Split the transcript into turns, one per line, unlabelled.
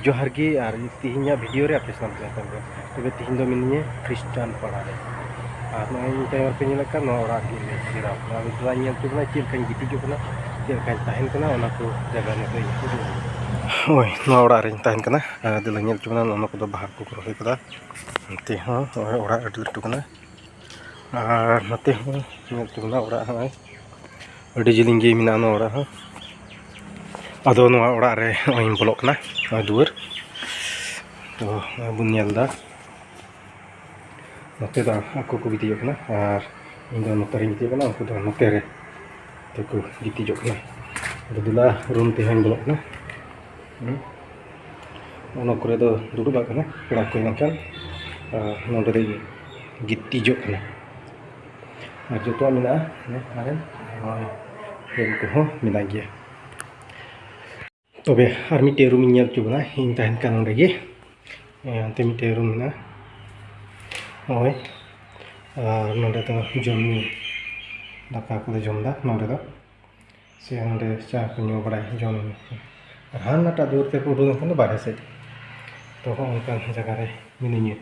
जोहार गे और तिहिना वीडियो रे आपे सामने तब तिहिन दो मिनिए ख्रिस्टान पड़ा रे और नई टाइम पे नेल का नोरा गे ले सिरा और दुआ नेल चुना चेलकान गितिजो कना चेलकान ताहेन कना ओना को जगह ने तो ओय नोरा रे ताहेन कना दिला नेल चुना ओना को बाहर को रोहे कदा ते हां ओरा अडि लटु कना और नते हां नेल चुना ओरा हां अडि जिलिंग गे मिना नो ओरा हां अदो नोआ ओरा रे ओइन ब्लॉक ना दुवर तो बुन नेलदा नते दा ako ko गितिजो कना और इन दो नते रे गितिजो कना उनको दो नते रे तो को गितिजो कना दुला रूम ते हैंग ब्लॉक ना ओना करे दो दुडुबा कना पेड़ा को नकन नोडे रे गितिजो कना और जो तो मिना ने आरेन रूम को हो मिना गया तबे आर मिटे रूम नेल चुबना इन ताहेन का नोडे गे ते मिटे रूम ना ओय नोडे तो जमी दाका को जमदा नोडे दो से नोडे चा को न्यू बड़ा जम हां नाटा दूर ते को उडुन बारे से तो उनका जगह रे मिनिए